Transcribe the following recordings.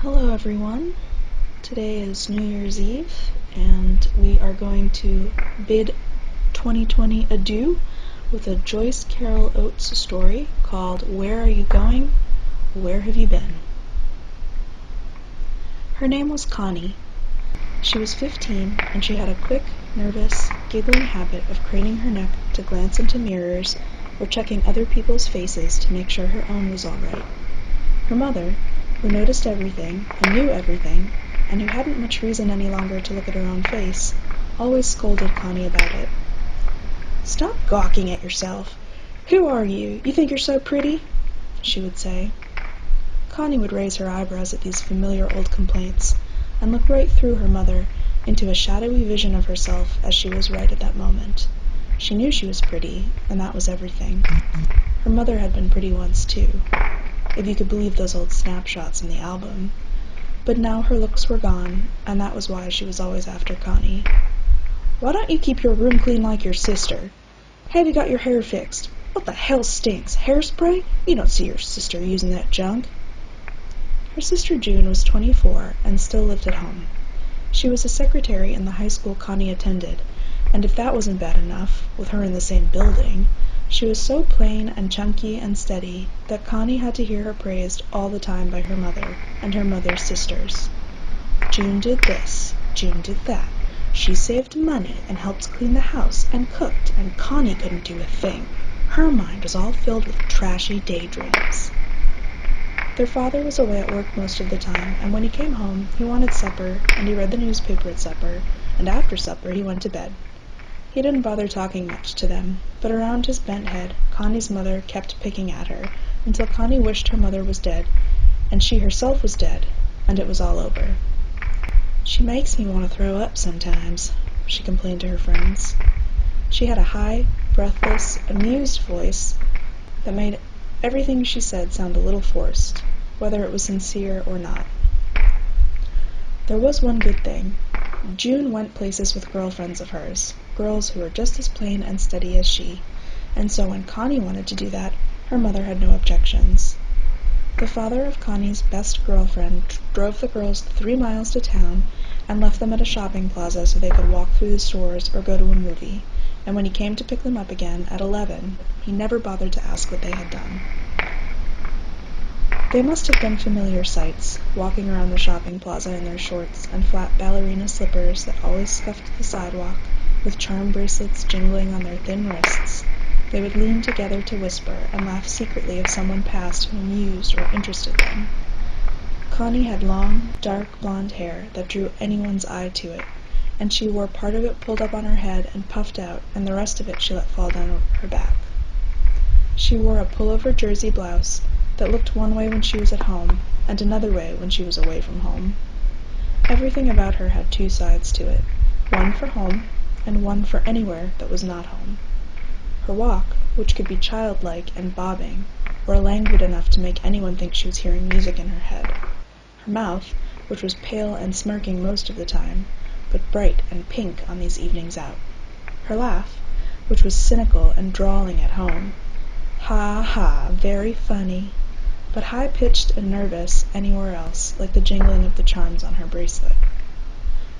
Hello everyone. Today is New Year's Eve and we are going to bid 2020 adieu with a Joyce Carol Oates story called Where Are You Going? Where Have You Been? Her name was Connie. She was 15 and she had a quick, nervous, giggling habit of craning her neck to glance into mirrors or checking other people's faces to make sure her own was all right. Her mother, who noticed everything and knew everything, and who hadn't much reason any longer to look at her own face, always scolded Connie about it. "Stop gawking at yourself. Who are you? You think you're so pretty?" she would say. Connie would raise her eyebrows at these familiar old complaints, and look right through her mother into a shadowy vision of herself as she was right at that moment. She knew she was pretty, and that was everything. Her mother had been pretty once, too, if you could believe those old snapshots in the album. But now her looks were gone, and that was why she was always after Connie. "Why don't you keep your room clean like your sister? Have you got your hair fixed? What the hell stinks? Hairspray? You don't see your sister using that junk." Her sister June was 24 and still lived at home. She was a secretary in the high school Connie attended, and if that wasn't bad enough, with her in the same building, she was so plain and chunky and steady that Connie had to hear her praised all the time by her mother and her mother's sisters. June did this, June did that. She saved money and helped clean the house and cooked, and Connie couldn't do a thing. Her mind was all filled with trashy daydreams. Their father was away at work most of the time, and when he came home, he wanted supper, and he read the newspaper at supper, and after supper he went to bed. He didn't bother talking much to them, but around his bent head, Connie's mother kept picking at her, until Connie wished her mother was dead, and she herself was dead, and it was all over. "She makes me want to throw up sometimes," she complained to her friends. She had a high, breathless, amused voice that made everything she said sound a little forced, whether it was sincere or not. There was one good thing. June went places with girlfriends of hers, girls who were just as plain and steady as she, and so when Connie wanted to do that, her mother had no objections. The father of Connie's best girlfriend drove the girls 3 miles to town and left them at a shopping plaza so they could walk through the stores or go to a movie, and when he came to pick them up again at 11, he never bothered to ask what they had done. They must have been familiar sights, walking around the shopping plaza in their shorts and flat ballerina slippers that always scuffed the sidewalk, with charm bracelets jingling on their thin wrists. They would lean together to whisper and laugh secretly if someone passed who amused or interested them. Connie had long, dark blonde hair that drew anyone's eye to it, and she wore part of it pulled up on her head and puffed out, and the rest of it she let fall down her back. She wore a pullover jersey blouse that looked one way when she was at home, and another way when she was away from home. Everything about her had 2 sides to it, one for home, and one for anywhere that was not home. Her walk, which could be childlike and bobbing, or languid enough to make anyone think she was hearing music in her head. Her mouth, which was pale and smirking most of the time, but bright and pink on these evenings out. Her laugh, which was cynical and drawling at home. Ha ha, very funny, but high-pitched and nervous anywhere else, like the jingling of the charms on her bracelet.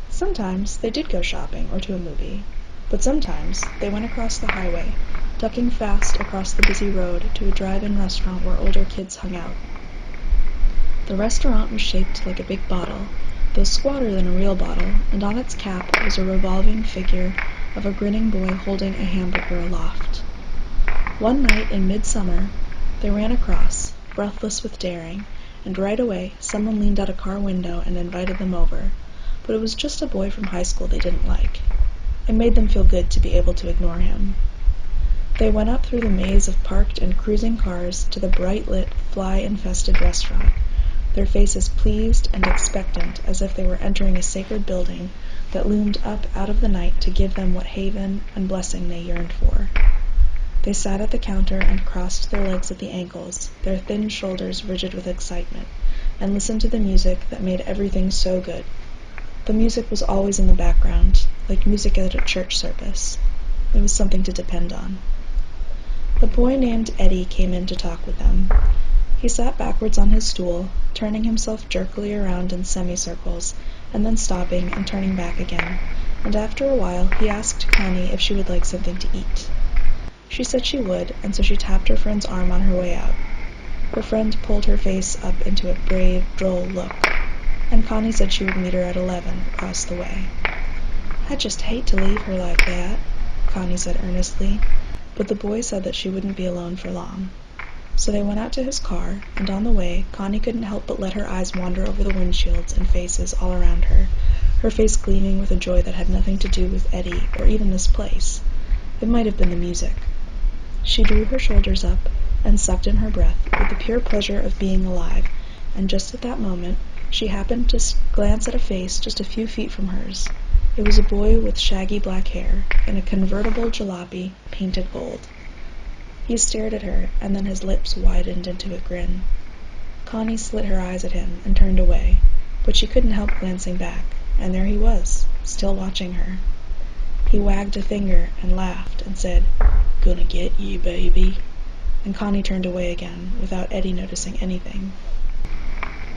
Sometimes they did go shopping or to a movie, but sometimes they went across the highway, ducking fast across the busy road to a drive-in restaurant where older kids hung out. The restaurant was shaped like a big bottle, though squatter than a real bottle, and on its cap was a revolving figure of a grinning boy holding a hamburger aloft. One night in midsummer, they ran across, breathless with daring, and right away someone leaned out a car window and invited them over, but it was just a boy from high school they didn't like. It made them feel good to be able to ignore him. They went up through the maze of parked and cruising cars to the bright-lit, fly-infested restaurant, their faces pleased and expectant as if they were entering a sacred building that loomed up out of the night to give them what haven and blessing they yearned for. They sat at the counter and crossed their legs at the ankles, their thin shoulders rigid with excitement, and listened to the music that made everything so good. The music was always in the background, like music at a church service. It was something to depend on. A boy named Eddie came in to talk with them. He sat backwards on his stool, turning himself jerkily around in semicircles, and then stopping and turning back again, and after a while he asked Connie if she would like something to eat. She said she would, and so she tapped her friend's arm on her way out. Her friend pulled her face up into a brave, droll look, and Connie said she would meet her at 11 across the way. "I'd just hate to leave her like that," Connie said earnestly, but the boy said that she wouldn't be alone for long. So they went out to his car, and on the way, Connie couldn't help but let her eyes wander over the windshields and faces all around her, her face gleaming with a joy that had nothing to do with Eddie or even this place. It might have been the music. She drew her shoulders up and sucked in her breath with the pure pleasure of being alive, and just at that moment, she happened to glance at a face just a few feet from hers. It was a boy with shaggy black hair and a convertible jalopy painted gold. He stared at her, and then his lips widened into a grin. Connie slit her eyes at him and turned away, but she couldn't help glancing back, and there he was, still watching her. He wagged a finger and laughed and said, "Gonna get you, baby," and Connie turned away again, without Eddie noticing anything.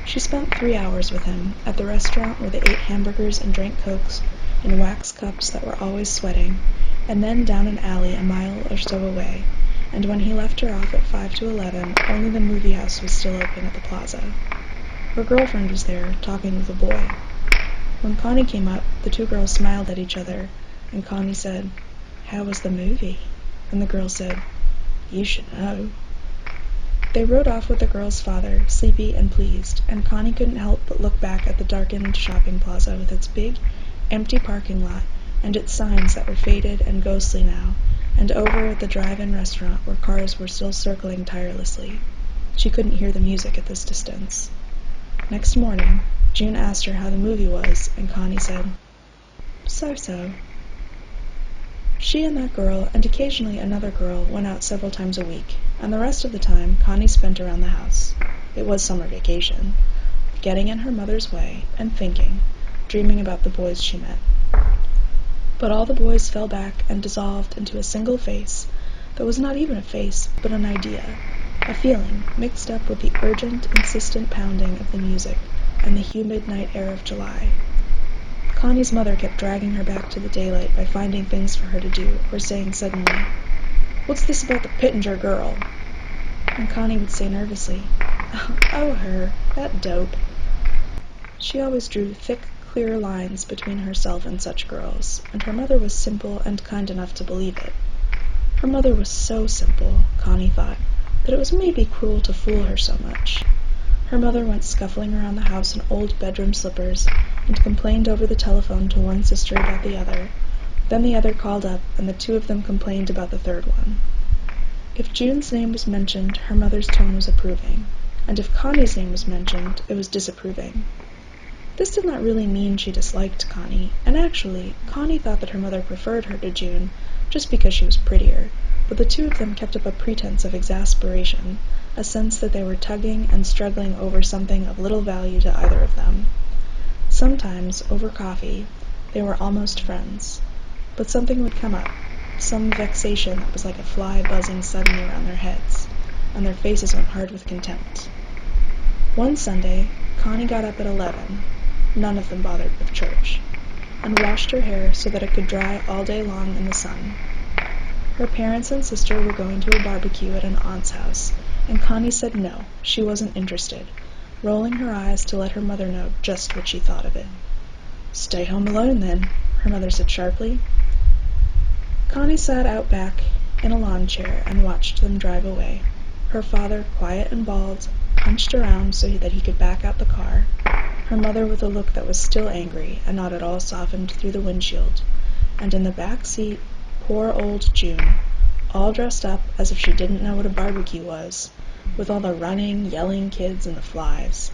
She spent 3 hours with him at the restaurant where they ate hamburgers and drank Cokes in wax cups that were always sweating, and then down an alley a mile or so away, and when he left her off at 5 to 11, only the movie house was still open at the plaza. Her girlfriend was there, talking with a boy. When Connie came up, the two girls smiled at each other, and Connie said, "How was the movie?" And the girl said, "You should know." They rode off with the girl's father, sleepy and pleased, and Connie couldn't help but look back at the darkened shopping plaza with its big, empty parking lot and its signs that were faded and ghostly now, and over at the drive-in restaurant where cars were still circling tirelessly. She couldn't hear the music at this distance. Next morning, June asked her how the movie was, and Connie said, "So-so." She and that girl, and occasionally another girl, went out several times a week, and the rest of the time Connie spent around the house. It was summer vacation, getting in her mother's way and thinking, dreaming about the boys she met. But all the boys fell back and dissolved into a single face that was not even a face, but an idea, a feeling mixed up with the urgent, insistent pounding of the music and the humid night air of July. Connie's mother kept dragging her back to the daylight by finding things for her to do, or saying suddenly, "What's this about the Pittenger girl?" And Connie would say nervously, "Oh, her, that dope." She always drew thick, clear lines between herself and such girls, and her mother was simple and kind enough to believe it. Her mother was so simple, Connie thought, that it was maybe cruel to fool her so much. Her mother went scuffling around the house in old bedroom slippers, and complained over the telephone to one sister about the other. Then the other called up, and the two of them complained about the third one. If June's name was mentioned, her mother's tone was approving, and if Connie's name was mentioned, it was disapproving. This did not really mean she disliked Connie, and actually, Connie thought that her mother preferred her to June just because she was prettier, but the two of them kept up a pretense of exasperation, a sense that they were tugging and struggling over something of little value to either of them. Sometimes, over coffee, they were almost friends, but something would come up, some vexation that was like a fly buzzing suddenly around their heads, and their faces went hard with contempt. One Sunday, Connie got up at 11, none of them bothered with church, and washed her hair so that it could dry all day long in the sun. Her parents and sister were going to a barbecue at an aunt's house, and Connie said no, she wasn't interested, rolling her eyes to let her mother know just what she thought of it. "Stay home alone, then," her mother said sharply. Connie sat out back in a lawn chair and watched them drive away. Her father, quiet and bald, hunched around so that he could back out the car, her mother with a look that was still angry and not at all softened through the windshield, and in the back seat, poor old June, all dressed up as if she didn't know what a barbecue was, with all the running, yelling kids and the flies.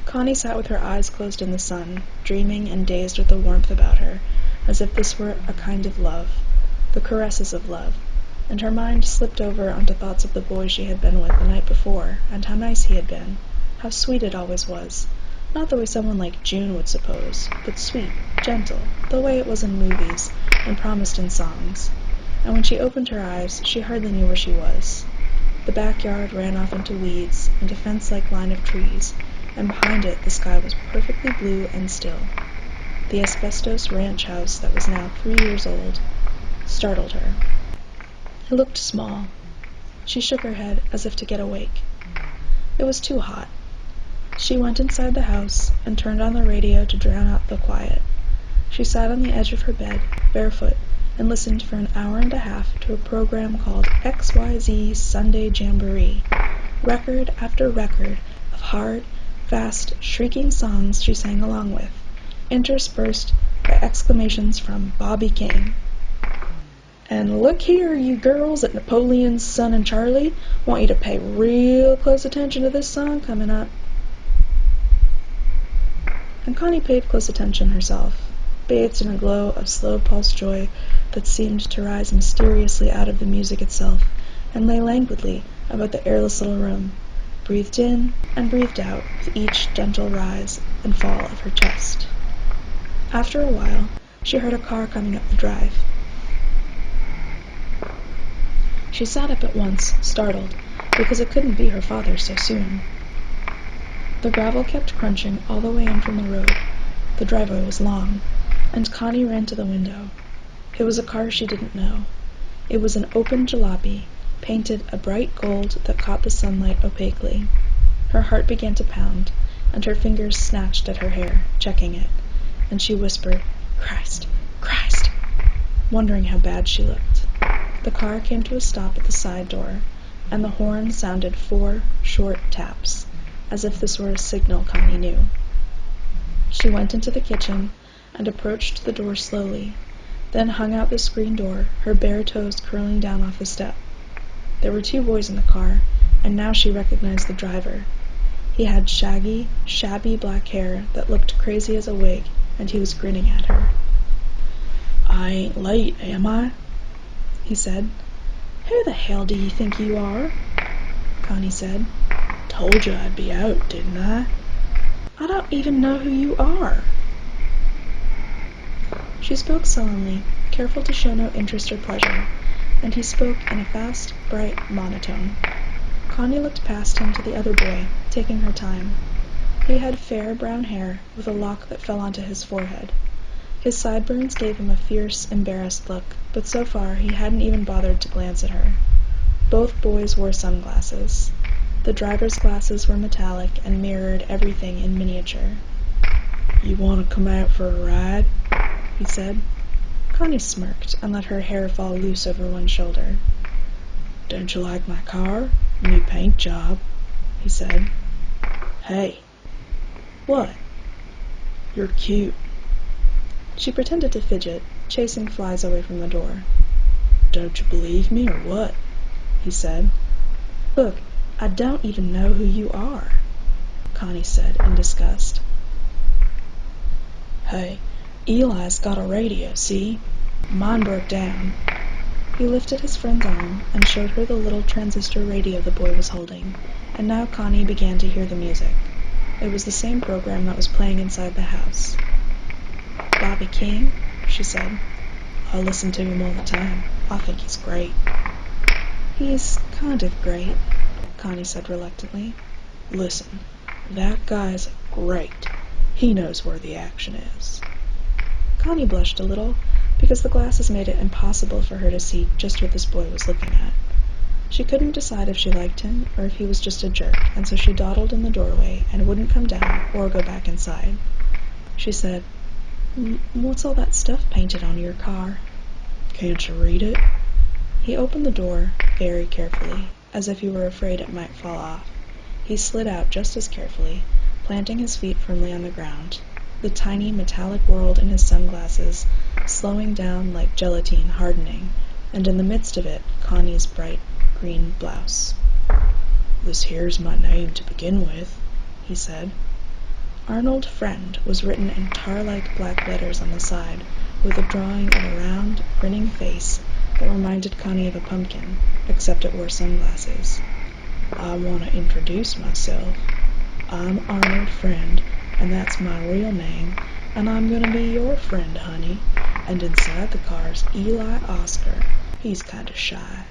Connie sat with her eyes closed in the sun, dreaming and dazed with the warmth about her, as if this were a kind of love, the caresses of love, and her mind slipped over onto thoughts of the boy she had been with the night before, and how nice he had been, how sweet it always was, not the way someone like June would suppose, but sweet, gentle, the way it was in movies, and promised in songs. And when she opened her eyes, she hardly knew where she was. The backyard ran off into weeds and a fence-like line of trees, and behind it the sky was perfectly blue and still. The asbestos ranch house that was now 3 years old startled her. It looked small. She shook her head as if to get awake. It was too hot. She went inside the house and turned on the radio to drown out the quiet. She sat on the edge of her bed, barefoot, and listened for an hour and a half to a program called XYZ Sunday Jamboree. Record after record of hard, fast, shrieking songs she sang along with, interspersed by exclamations from Bobby King. And look here, you girls at Napoleon's Son and Charlie, want you to pay real close attention to this song coming up. And Connie paid close attention herself, bathed in a glow of slow-pulsed joy that seemed to rise mysteriously out of the music itself, and lay languidly about the airless little room, breathed in and breathed out with each gentle rise and fall of her chest. After a while, she heard a car coming up the drive. She sat up at once, startled, because it couldn't be her father so soon. The gravel kept crunching all the way in from the road. The driveway was long, and Connie ran to the window. It was a car she didn't know. It was an open jalopy, painted a bright gold that caught the sunlight opaquely. Her heart began to pound, and her fingers snatched at her hair, checking it, and she whispered, "Christ, Christ," wondering how bad she looked. The car came to a stop at the side door, and the horn sounded 4 short taps, as if this were a signal Connie knew. She went into the kitchen and approached the door slowly, then hung out the screen door, her bare toes curling down off the step. There were 2 boys in the car, and now she recognized the driver. He had shaggy, shabby black hair that looked crazy as a wig, and he was grinning at her. "I ain't late, am I?" he said. "Who the hell do you think you are?" Connie said. "Told you I'd be out, didn't I?" "I don't even know who you are." She spoke sullenly, careful to show no interest or pleasure, and he spoke in a fast, bright monotone. Connie looked past him to the other boy, taking her time. He had fair brown hair with a lock that fell onto his forehead. His sideburns gave him a fierce, embarrassed look, but so far he hadn't even bothered to glance at her. Both boys wore sunglasses. The driver's glasses were metallic and mirrored everything in miniature. "You want to come out for a ride?" he said. Connie smirked and let her hair fall loose over one shoulder. "Don't you like my car? New paint job," he said. "Hey." "What?" "You're cute." She pretended to fidget, chasing flies away from the door. "Don't you believe me, or what?" he said. "Look, I don't even know who you are," Connie said in disgust. "Hey, Eli's got a radio, see? Mine broke down." He lifted his friend's arm and showed her the little transistor radio the boy was holding, and now Connie began to hear the music. It was the same program that was playing inside the house. "Bobby King?" she said. "I listen to him all the time. I think he's great." "He's kind of great," Connie said reluctantly. "Listen, that guy's great. He knows where the action is." Connie blushed a little, because the glasses made it impossible for her to see just what this boy was looking at. She couldn't decide if she liked him or if he was just a jerk, and so she dawdled in the doorway and wouldn't come down or go back inside. She said, "What's all that stuff painted on your car?" "Can't you read it?" He opened the door very carefully, as if he were afraid it might fall off. He slid out just as carefully, planting his feet firmly on the ground, the tiny metallic world in his sunglasses slowing down like gelatine hardening, and in the midst of it, Connie's bright green blouse. "This here's my name to begin with," he said. Arnold Friend was written in tar-like black letters on the side, with a drawing of a round, grinning face that reminded Connie of a pumpkin, except it wore sunglasses. "I want to introduce myself. I'm Arnold Friend, and that's my real name, and I'm going to be your friend, honey. And inside the car's Eli Oscar. He's kind of shy."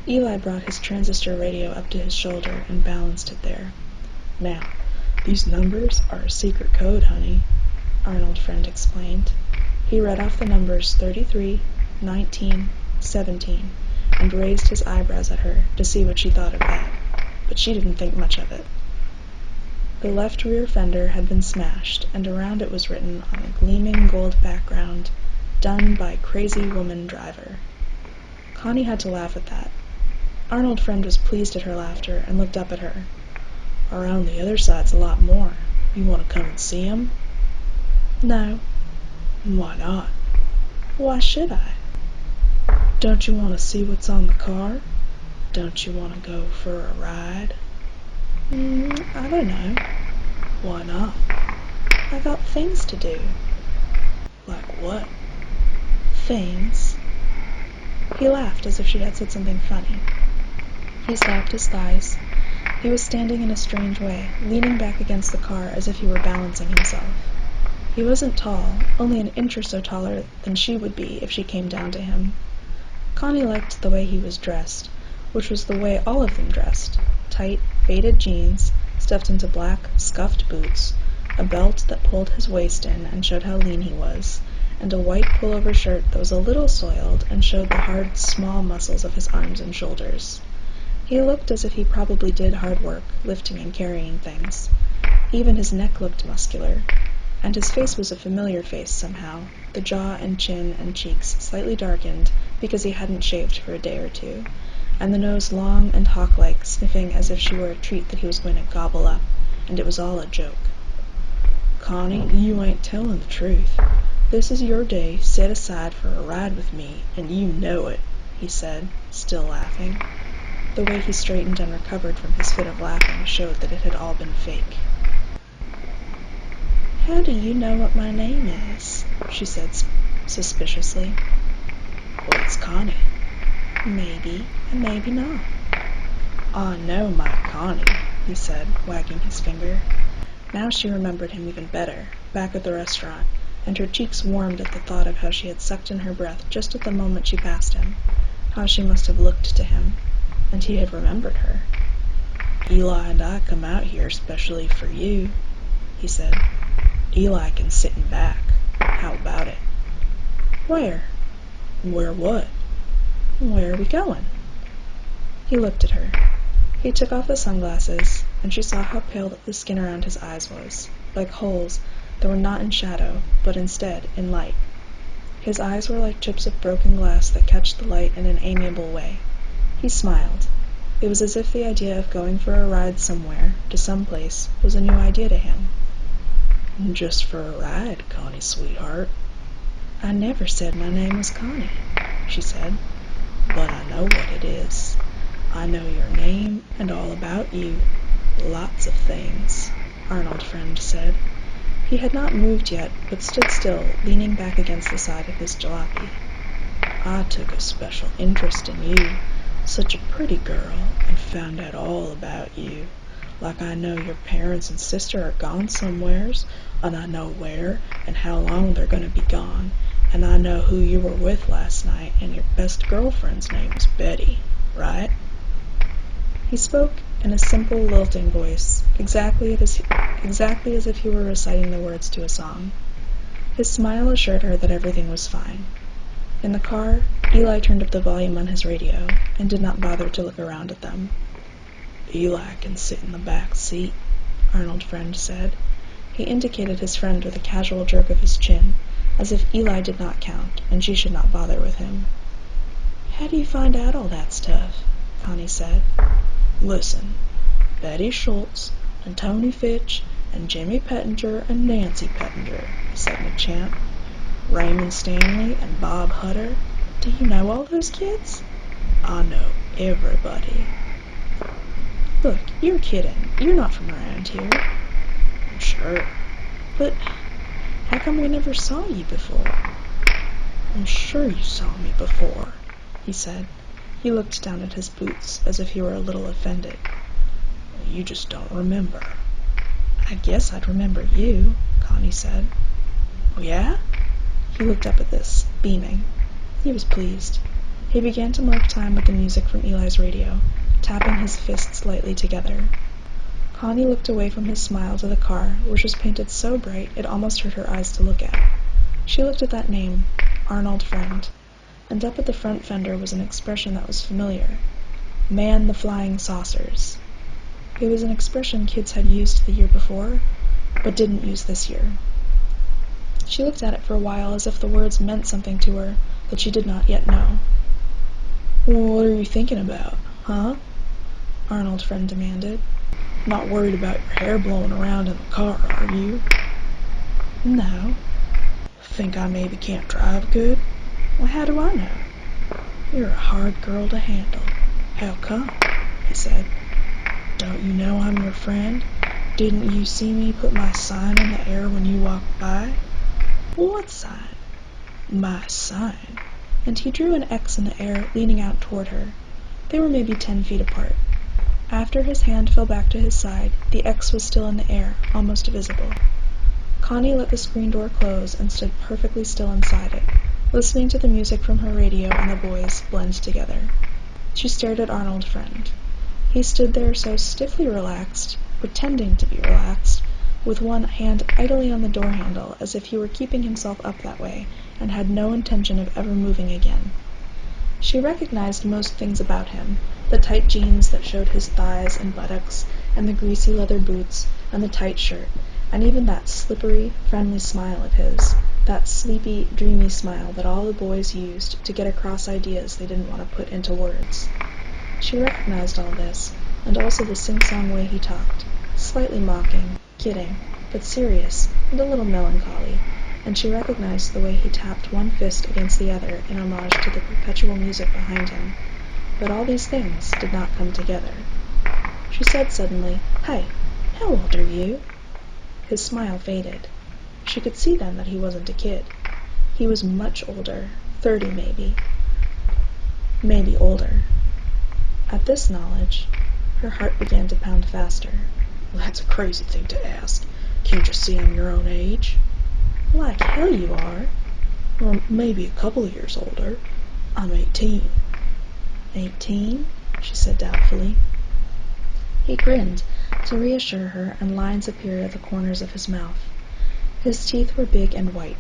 Eli brought his transistor radio up to his shoulder and balanced it there. "Now, these numbers are a secret code, honey," Arnold Friend explained. He read off the numbers 33, 19, 17, and raised his eyebrows at her to see what she thought of that, but she didn't think much of it. The left rear fender had been smashed, and around it was written on a gleaming gold background, "Done by Crazy Woman Driver." Connie had to laugh at that. Arnold Friend was pleased at her laughter and looked up at her. "Around the other side's a lot more. You want to come and see 'em?" "No." "Why not?" "Why should I?" "Don't you want to see what's on the car? Don't you want to go for a ride?" I don't know." "Why not?" "I got things to do." "Like what?" "Things." He laughed as if she had said something funny. He slapped his thighs. He was standing in a strange way, leaning back against the car as if he were balancing himself. He wasn't tall, only an inch or so taller than she would be if she came down to him. Connie liked the way he was dressed, which was the way all of them dressed. Tight, faded jeans, stuffed into black, scuffed boots, a belt that pulled his waist in and showed how lean he was, and a white pullover shirt that was a little soiled and showed the hard, small muscles of his arms and shoulders. He looked as if he probably did hard work, lifting and carrying things. Even his neck looked muscular, and his face was a familiar face somehow, the jaw and chin and cheeks slightly darkened because he hadn't shaved for a day or two, and the nose long and hawk-like, sniffing as if she were a treat that he was going to gobble up, and it was all a joke. "Connie, you ain't telling the truth. This is your day set aside for a ride with me, and you know it," he said, still laughing. The way he straightened and recovered from his fit of laughing showed that it had all been fake. "How do you know what my name is?" she said suspiciously. "Well, it's Connie." "Maybe, and maybe not." "I know my Connie," he said, wagging his finger. Now she remembered him even better, back at the restaurant, and her cheeks warmed at the thought of how she had sucked in her breath just at the moment she passed him, how she must have looked to him, and he had remembered her. "Eli and I come out here specially for you," he said. "Eli can sit in back. How about it?" "Where?" "Where what?" "Where are we going?" He looked at her. He took off the sunglasses, and she saw how pale the skin around his eyes was, like holes that were not in shadow, but instead in light. His eyes were like chips of broken glass that catch the light in an amiable way. He smiled. It was as if the idea of going for a ride somewhere, to some place, was a new idea to him. "Just for a ride, Connie, sweetheart." "I never said my name was Connie," she said. "But I know what it is. I know your name and all about you. Lots of things," Arnold Friend said. He had not moved yet, but stood still, leaning back against the side of his jalopy. "I took a special interest in you, such a pretty girl, and found out all about you. Like I know your parents and sister are gone somewheres, and I know where and how long they're going to be gone, and I know who you were with last night, and your best girlfriend's name was Betty, right?" He spoke in a simple, lilting voice, exactly as if he were reciting the words to a song. His smile assured her that everything was fine. In the car, Eli turned up the volume on his radio, and did not bother to look around at them. "Eli can sit in the back seat," Arnold Friend said. He indicated his friend with a casual jerk of his chin, as if Eli did not count, and she should not bother with him. "How do you find out all that stuff?" Connie said. "Listen, Betty Schultz, and Tony Fitch, and Jimmy Pettinger, and Nancy Pettinger," he said in a chant. "Raymond Stanley, and Bob Hutter. Do you know all those kids?" "I know everybody." "Look, you're kidding. You're not from around here." "Sure." "But how come we never saw you before?" "I'm sure you saw me before," he said. He looked down at his boots as if he were a little offended. "You just don't remember." "I guess I'd remember you," Connie said. "Oh, yeah?" He looked up at this, beaming. He was pleased. He began to mark time with the music from Eli's radio, tapping his fists lightly together. Connie looked away from his smile to the car, which was painted so bright it almost hurt her eyes to look at. She looked at that name, Arnold Friend, and up at the front fender was an expression that was familiar. Man the flying saucers. It was an expression kids had used the year before, but didn't use this year. She looked at it for a while as if the words meant something to her that she did not yet know. What are you thinking about, huh? Arnold Friend demanded. Not worried about your hair blowing around in the car, are you? No. Think I maybe can't drive good? Well, how do I know? You're a hard girl to handle. How come? He said. Don't you know I'm your friend? Didn't you see me put my sign in the air when you walked by? What sign? My sign. And he drew an X in the air, leaning out toward her. They were maybe 10 feet apart. After his hand fell back to his side, the X was still in the air, almost visible. Connie let the screen door close and stood perfectly still inside it, listening to the music from her radio and the boys blend together. She stared at Arnold Friend. He stood there so stiffly relaxed, pretending to be relaxed, with one hand idly on the door handle as if he were keeping himself up that way and had no intention of ever moving again. She recognized most things about him, the tight jeans that showed his thighs and buttocks, and the greasy leather boots, and the tight shirt, and even that slippery, friendly smile of his, that sleepy, dreamy smile that all the boys used to get across ideas they didn't want to put into words. She recognized all this, and also the sing-song way he talked, slightly mocking, kidding, but serious, and a little melancholy, and she recognized the way he tapped one fist against the other in homage to the perpetual music behind him. But all these things did not come together. She said suddenly, "Hey, how old are you?" His smile faded. She could see then that he wasn't a kid. He was much older, 30 maybe. Maybe older. At this knowledge, her heart began to pound faster. Well, that's a crazy thing to ask. Can't you see I'm your own age? Like hell you are. Well, maybe a couple of years older. I'm 18. 18? She said doubtfully. He grinned, to reassure her, and lines appeared at the corners of his mouth. His teeth were big and white.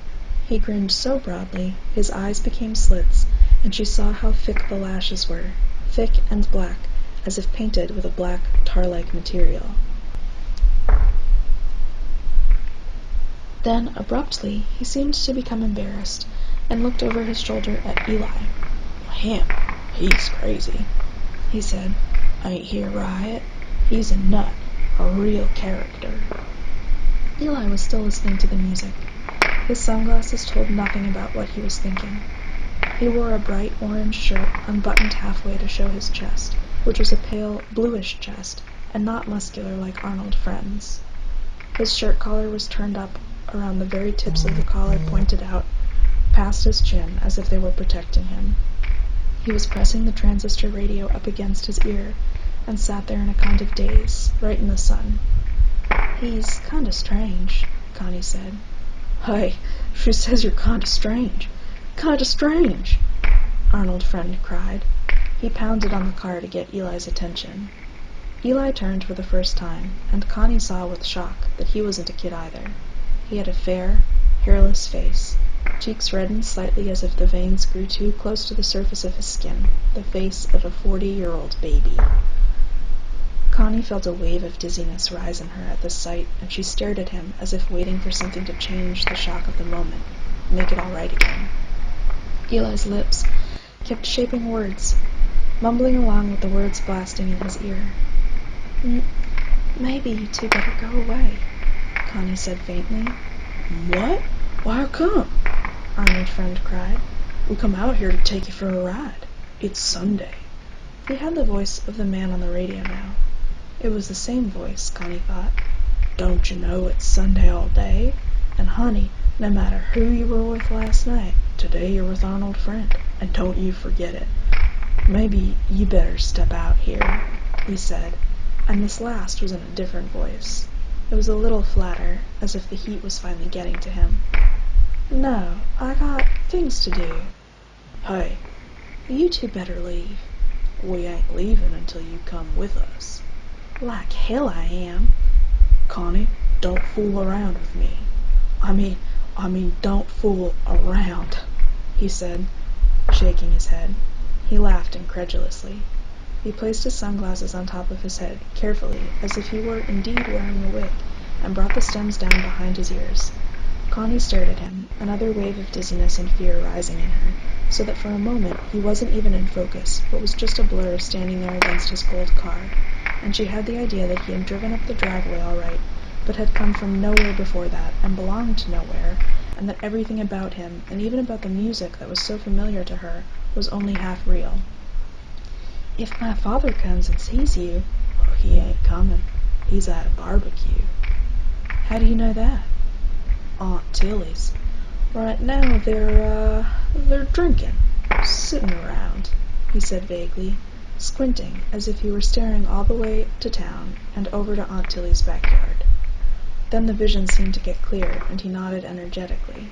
He grinned so broadly, his eyes became slits, and she saw how thick the lashes were, thick and black, as if painted with a black, tar-like material. Then, abruptly, he seemed to become embarrassed, and looked over his shoulder at Eli. Him, he's crazy, he said. Ain't he a riot? He's a nut, a real character. Eli was still listening to the music. His sunglasses told nothing about what he was thinking. He wore a bright orange shirt unbuttoned halfway to show his chest, which was a pale, bluish chest, and not muscular like Arnold Friend's. His shirt collar was turned up around the very tips of the collar pointed out, past his chin, as if they were protecting him. He was pressing the transistor radio up against his ear, and sat there in a kind of daze, right in the sun. He's kinda strange, Connie said. Hey, she says you're kinda strange. Kinda strange, Arnold Friend cried. He pounded on the car to get Eli's attention. Eli turned for the first time, and Connie saw with shock that he wasn't a kid either. He had a fair, hairless face, cheeks reddened slightly as if the veins grew too close to the surface of his skin, the face of a 40-year-old baby. Connie felt a wave of dizziness rise in her at the sight, and she stared at him as if waiting for something to change the shock of the moment, make it all right again. Eli's lips kept shaping words, mumbling along with the words blasting in his ear. Maybe you two better go away, Connie said faintly. What? Why, how come? Arnold Friend cried. We come out here to take you for a ride. It's Sunday. He had the voice of the man on the radio now. It was the same voice, Connie thought. Don't you know it's Sunday all day? And honey, no matter who you were with last night, today you're with Arnold Friend, and don't you forget it. Maybe you better step out here, he said, and this last was in a different voice. It was a little flatter, as if the heat was finally getting to him. No, I got things to do. Hey, You two better leave. We ain't leaving until you come with us. Like hell I am. Connie, don't fool around with me. I mean, don't fool around, he said, shaking his head. He laughed incredulously. He placed his sunglasses on top of his head, carefully, as if he were indeed wearing a wig, and brought the stems down behind his ears. Connie stared at him, another wave of dizziness and fear rising in her, so that for a moment he wasn't even in focus, but was just a blur standing there against his gold car, and she had the idea that he had driven up the driveway all right, but had come from nowhere before that, and belonged to nowhere, and that everything about him, and even about the music that was so familiar to her, was only half real. If my father comes and sees you... Well, he ain't coming. He's at a barbecue. How do you know that? Aunt Tilly's. Right now they're drinking, Sitting around, he said vaguely, squinting as if he were staring all the way to town and over to Aunt Tilly's backyard. Then the vision seemed to get clear, and he nodded energetically.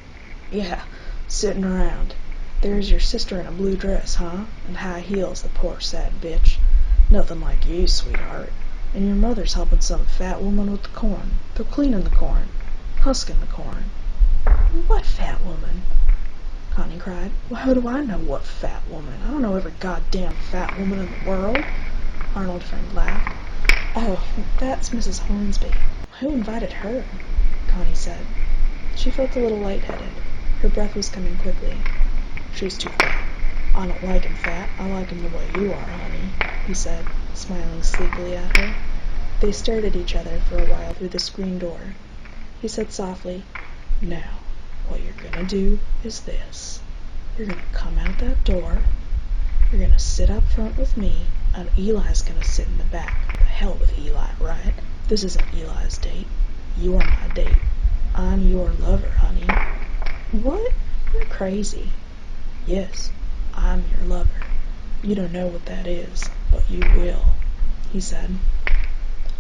Yeah, sitting around. There's your sister in a blue dress, huh? And high heels, the poor sad bitch. Nothing like you, sweetheart. And your mother's helping some fat woman with the corn. They're cleaning the corn. Husking the corn. What fat woman? Connie cried. Well, how do I know what fat woman? I don't know every goddamn fat woman in the world. Arnold Friend laughed. Oh, that's Mrs. Hornsby. Who invited her? Connie said. She felt a little lightheaded. Her breath was coming quickly. She's too fat. I don't like him fat. I like him the way you are, honey, he said, smiling sleepily at her. They stared at each other for a while through the screen door. He said softly, Now, what you're gonna do is this. You're gonna come out that door. You're gonna sit up front with me, and Eli's gonna sit in the back. The hell with Eli, right? This isn't Eli's date. You are my date. I'm your lover, honey. What? You're crazy. Yes, I'm your lover. You don't know what that is, but you will, he said.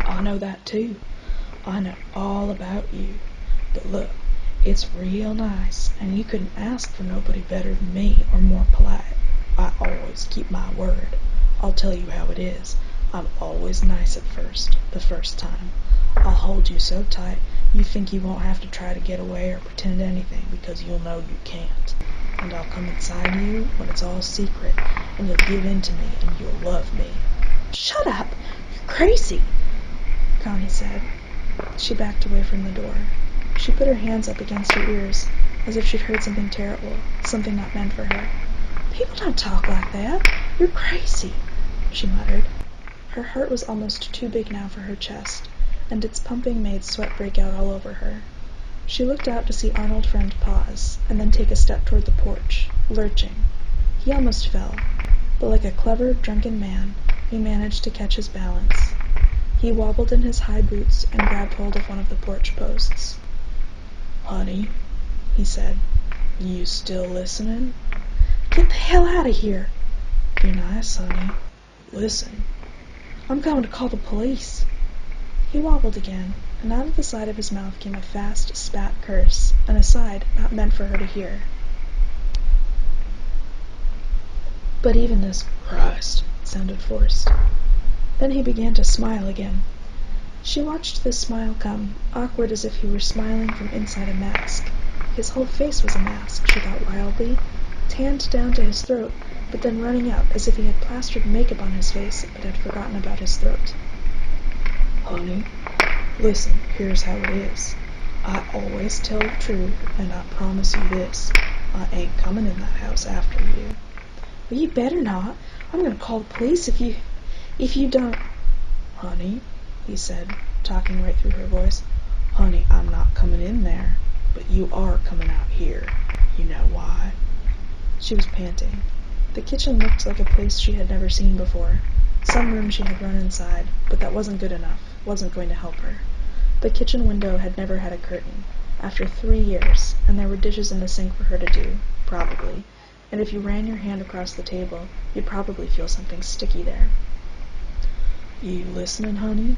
I know that too. I know all about you. But look, it's real nice, and you couldn't ask for nobody better than me or more polite. I always keep my word. I'll tell you how it is. I'm always nice at first, the first time. I'll hold you so tight you think you won't have to try to get away or pretend anything because you'll know you can't. And I'll come inside you when it's all secret, and you'll give in to me, and you'll love me. Shut up! You're crazy! Connie said. She backed away from the door. She put her hands up against her ears, as if she'd heard something terrible, something not meant for her. People don't talk like that. You're crazy, she muttered. Her heart was almost too big now for her chest, and its pumping made sweat break out all over her. She looked out to see Arnold Friend pause, and then take a step toward the porch, lurching. He almost fell, but like a clever, drunken man, he managed to catch his balance. He wobbled in his high boots and grabbed hold of one of the porch posts. Honey, he said, you still listening? Get the hell out of here. Be nice, honey. Listen. I'm going to call the police. He wobbled again, and out of the side of his mouth came a fast, spat curse, an aside not meant for her to hear. But even this Christ sounded forced. Then he began to smile again. She watched this smile come, awkward as if he were smiling from inside a mask. His whole face was a mask, she thought wildly, tanned down to his throat, but then running out as if he had plastered makeup on his face but had forgotten about his throat. Honey, listen, here's how it is. I always tell the truth, and I promise you this. I ain't coming in that house after you. Well, you better not. I'm going to call the police if you don't... Honey, he said, talking right through her voice. Honey, I'm not coming in there, but you are coming out here. You know why? She was panting. The kitchen looked like a place she had never seen before. Some room she had run inside, but that wasn't good enough, wasn't going to help her. The kitchen window had never had a curtain, after 3 years, and there were dishes in the sink for her to do, probably, and if you ran your hand across the table, you'd probably feel something sticky there. You listening, honey?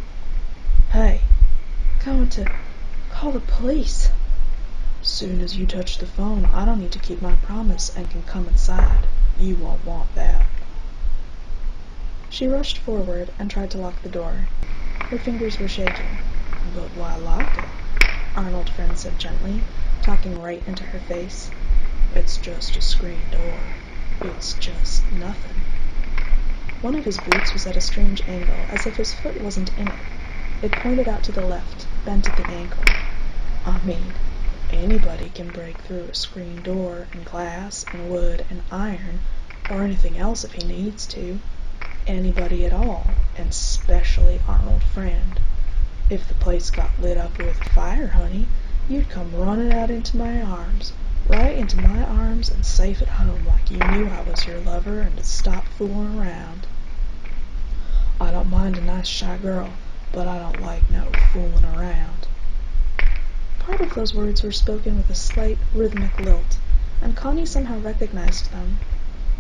Hey, going to call the police. Soon as you touch the phone, I don't need to keep my promise and can come inside. You won't want that." She rushed forward and tried to lock the door. Her fingers were shaking. "But why lock it?" Arnold Friend said gently, talking right into her face. "It's just a screen door. It's just nothing." One of his boots was at a strange angle, as if his foot wasn't in it. It pointed out to the left, bent at the ankle. "I mean, anybody can break through a screen door and glass and wood and iron, or anything else if he needs to. Anybody at all, and especially Arnold Friend. If the place got lit up with fire, honey, you'd come running out into my arms, right into my arms and safe at home like you knew I was your lover and to stop fooling around. I don't mind a nice shy girl, but I don't like no fooling around." Part of those words were spoken with a slight, rhythmic lilt, and Connie somehow recognized them.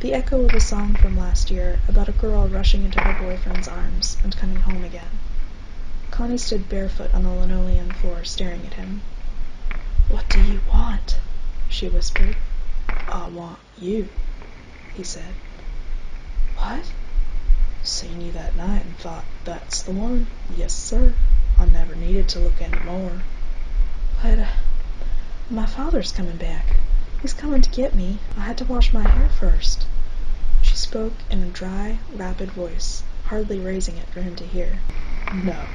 The echo of a song from last year about a girl rushing into her boyfriend's arms and coming home again. Connie stood barefoot on the linoleum floor staring at him. "What do you want?" she whispered. "I want you," he said. "What?" "Seen you that night and thought, that's the one. Yes, sir. I never needed to look any more." "But, my father's coming back. He's coming to get me. I had to wash my hair first." She spoke in a dry, rapid voice, hardly raising it for him to hear. "No,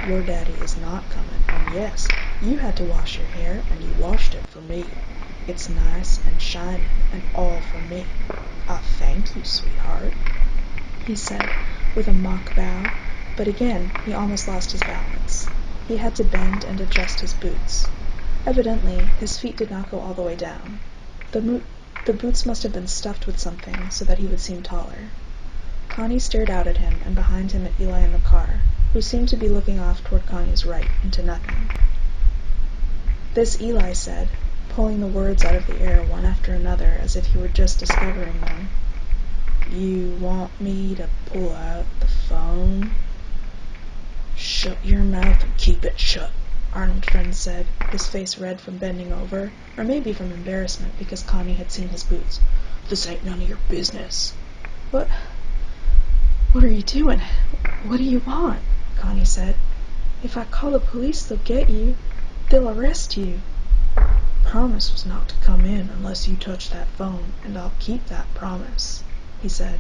your daddy is not coming, and yes, you had to wash your hair, and you washed it for me. It's nice and shining, and all for me. I thank you, sweetheart," he said, with a mock bow, but again he almost lost his balance. He had to bend and adjust his boots. Evidently, his feet did not go all the way down. The boots must have been stuffed with something so that he would seem taller. Connie stared out at him and behind him at Eli in the car, who seemed to be looking off toward Connie's right into nothing. "This," Eli said, pulling the words out of the air one after another as if he were just discovering them. "You want me to pull out the phone?" "Shut your mouth and keep it shut," Arnold Friend said, his face red from bending over, or maybe from embarrassment because Connie had seen his boots. "This ain't none of your business." What are you doing? What do you want?" Connie said. "If I call the police, they'll get you. They'll arrest you." "Promise was not to come in unless you touch that phone, and I'll keep that promise," he said.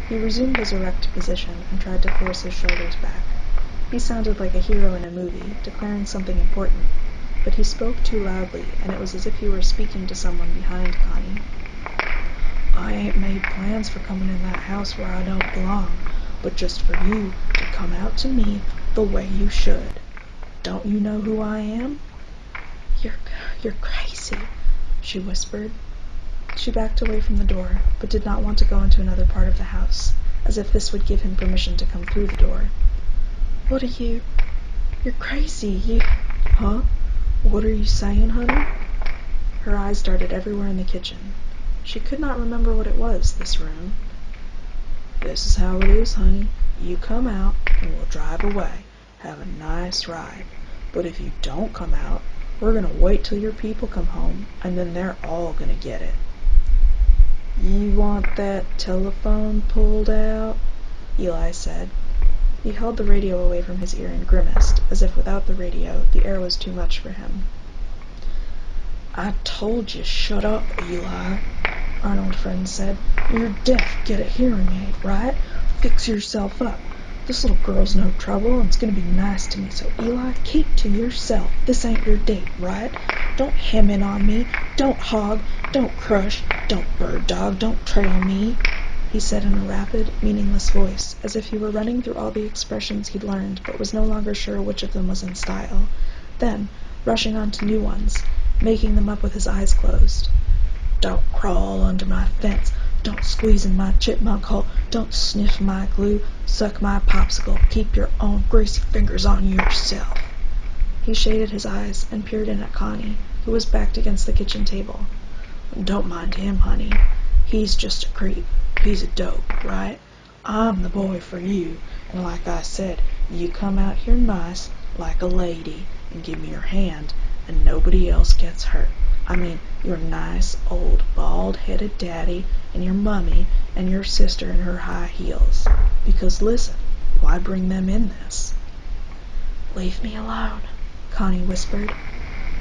He resumed his erect position and tried to force his shoulders back. He sounded like a hero in a movie, declaring something important, but he spoke too loudly, and it was as if he were speaking to someone behind Connie. "I ain't made plans for coming in that house where I don't belong, but just for you to come out to me the way you should. Don't you know who I am?" You're crazy," she whispered. She backed away from the door, but did not want to go into another part of the house, as if this would give him permission to come through the door. "What are you? You're crazy. Huh? What are you saying, honey?" Her eyes darted everywhere in the kitchen. She could not remember what it was, this room. "This is how it is, honey. You come out, and we'll drive away. Have a nice ride. But if you don't come out, we're gonna wait till your people come home, and then they're all gonna get it." "You want that telephone pulled out?" Eli said. He held the radio away from his ear and grimaced, as if without the radio, the air was too much for him. "I told you, shut up, Eli," Arnold Friend said. "You're deaf. Get a hearing aid, right? Fix yourself up. This little girl's no trouble and is gonna be nice to me, so Eli, keep to yourself. This ain't your date, right? Don't hem in on me. Don't hog. Don't crush. Don't bird dog. Don't trail me," he said in a rapid, meaningless voice, as if he were running through all the expressions he'd learned but was no longer sure which of them was in style, then rushing on to new ones, making them up with his eyes closed. "Don't crawl under my fence. Don't squeeze in my chipmunk hole. Don't sniff my glue. Suck my popsicle. Keep your own greasy fingers on yourself." He shaded his eyes and peered in at Connie, who was backed against the kitchen table. "Don't mind him, honey. He's just a creep. He's a dope, right? I'm the boy for you, and like I said, you come out here nice, like a lady, and give me your hand, and nobody else gets hurt. I mean, your nice, old, bald-headed daddy and your mummy and your sister in her high heels. Because listen, why bring them in this? Leave me alone, Connie whispered.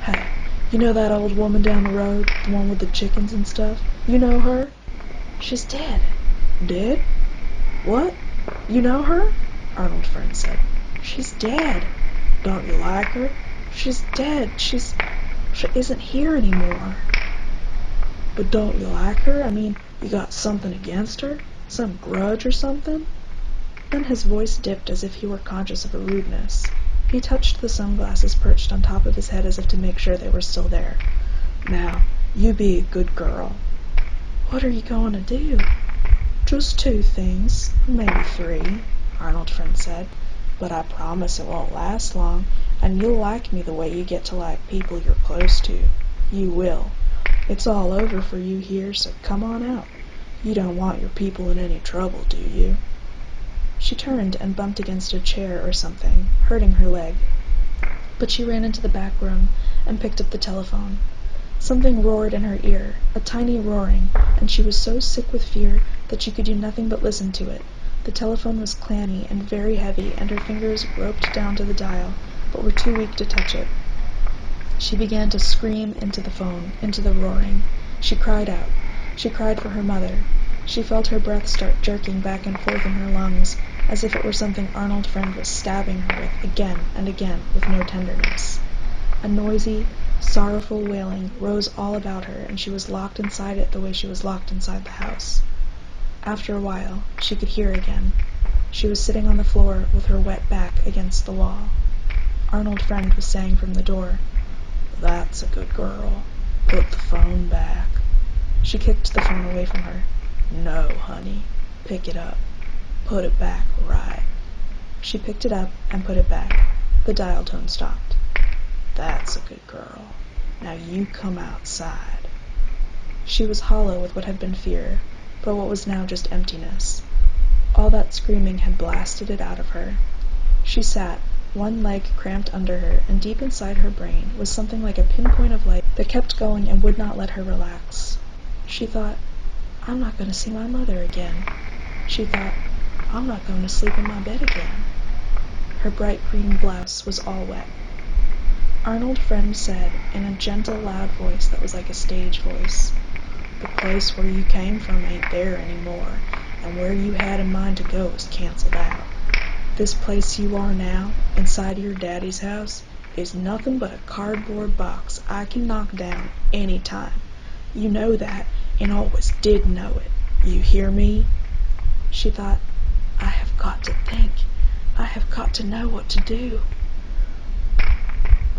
Hey, you know that old woman down the road, the one with the chickens and stuff? You know her? She's dead. Dead? What? You know her? Arnold's friend said. She's dead. Don't you like her? She's dead. She isn't here anymore. But don't you like her? I mean, you got something against her? Some grudge or something? Then his voice dipped as if he were conscious of a rudeness. He touched the sunglasses perched on top of his head as if to make sure they were still there. Now, you be a good girl. What are you going to do? Just 2 things, maybe 3, Arnold's friend said. But I promise it won't last long, and you'll like me the way you get to like people you're close to. You will. It's all over for you here, so come on out. You don't want your people in any trouble, do you? She turned and bumped against a chair or something, hurting her leg. But she ran into the back room and picked up the telephone. Something roared in her ear, a tiny roaring, and she was so sick with fear that she could do nothing but listen to it. The telephone was clammy and very heavy, and her fingers groped down to the dial, but were too weak to touch it. She began to scream into the phone, into the roaring. She cried out. She cried for her mother. She felt her breath start jerking back and forth in her lungs, as if it were something Arnold's friend was stabbing her with again and again with no tenderness. A noisy, sorrowful wailing rose all about her, and she was locked inside it the way she was locked inside the house. After a while, she could hear again. She was sitting on the floor with her wet back against the wall. Arnold's friend was saying from the door, "That's a good girl. Put the phone back." She kicked the phone away from her. "No, honey. Pick it up. Put it back right." She picked it up and put it back. The dial tone stopped. "That's a good girl. Now you come outside." She was hollow with what had been fear, but what was now just emptiness. All that screaming had blasted it out of her. She sat, one leg cramped under her, and deep inside her brain was something like a pinpoint of light that kept going and would not let her relax. She thought, I'm not going to see my mother again. She thought, I'm not going to sleep in my bed again. Her bright green blouse was all wet. Arnold's friend said, in a gentle, loud voice that was like a stage voice, "The place where you came from ain't there anymore, and where you had in mind to go is canceled out. This place you are now, inside your daddy's house, is nothing but a cardboard box I can knock down any time. You know that, and always did know it. You hear me?" She thought, I have got to think. I have got to know what to do.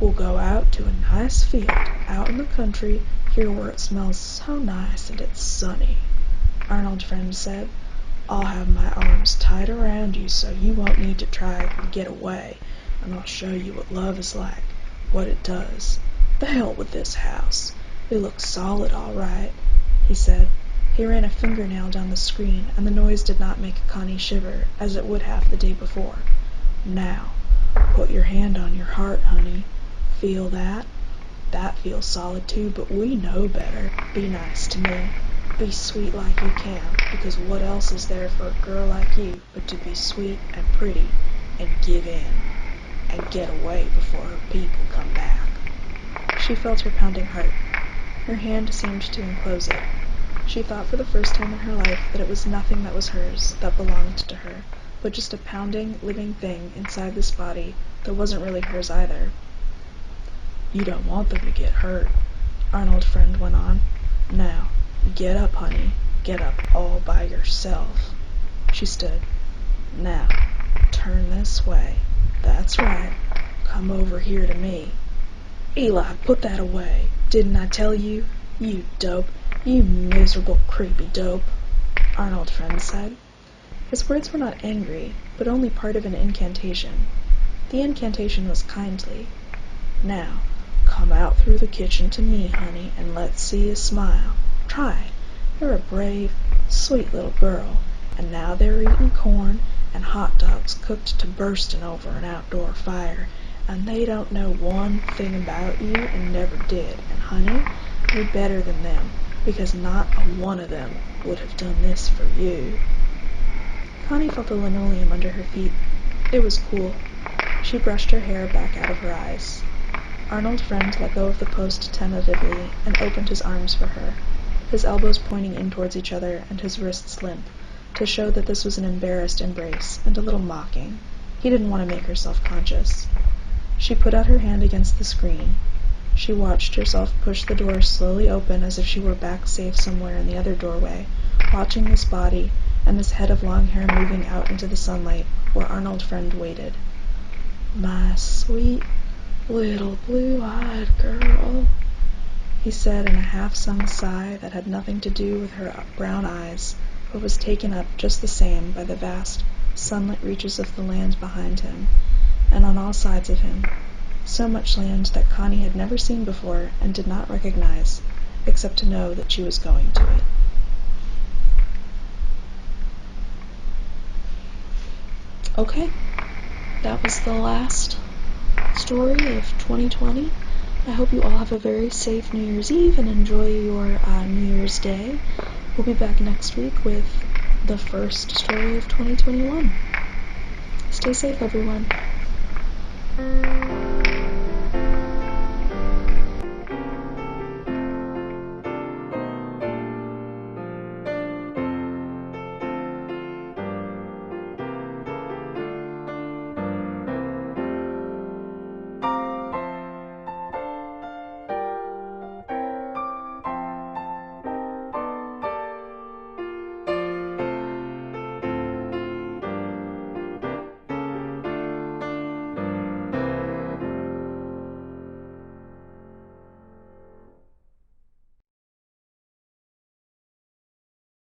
"We'll go out to a nice field, out in the country, here where it smells so nice and it's sunny," Arnold's friend said. "I'll have my arms tight around you so you won't need to try and get away, and I'll show you what love is like, what it does. The hell with this house. It looks solid all right," he said. He ran a fingernail down the screen, and the noise did not make Connie shiver, as it would have the day before. "Now, put your hand on your heart, honey. Feel that? That feels solid too, but we know better. Be nice to me. Be sweet like you can, because what else is there for a girl like you but to be sweet and pretty and give in and get away before her people come back?" She felt her pounding heart. Her hand seemed to enclose it. She thought for the first time in her life that it was nothing that was hers, that belonged to her, but just a pounding, living thing inside this body that wasn't really hers either. "You don't want them to get hurt," Arnold's friend went on. "Now, get up, honey. Get up all by yourself." She stood. "Now, turn this way. That's right. Come over here to me. Eli, put that away. Didn't I tell you? You dope. You miserable, creepy dope," Arnold's friend said. His words were not angry, but only part of an incantation. The incantation was kindly. "Now, come out through the kitchen to me, honey, and let's see you smile. Try. You're a brave, sweet little girl, and now they're eating corn and hot dogs cooked to bursting over an outdoor fire, and they don't know one thing about you and never did, and honey, You're better than them, because not a one of them would have done this for you." Connie felt the linoleum under her feet. It was cool. She brushed her hair back out of her eyes. Arnold Friend let go of the post tentatively and opened his arms for her, his elbows pointing in towards each other and his wrists limp, to show that this was an embarrassed embrace and a little mocking. He didn't want to make her self-conscious. She put out her hand against the screen. She watched herself push the door slowly open as if she were back safe somewhere in the other doorway, watching this body and this head of long hair moving out into the sunlight where Arnold Friend waited. "My sweet little blue-eyed girl," he said in a half-sung sigh that had nothing to do with her brown eyes, but was taken up just the same by the vast, sunlit reaches of the land behind him, and on all sides of him, so much land that Connie had never seen before and did not recognize, except to know that she was going to it. Okay, that was the last story of 2020. I hope you all have a very safe New Year's Eve and enjoy your New Year's Day. We'll be back next week with the first story of 2021. Stay safe, everyone.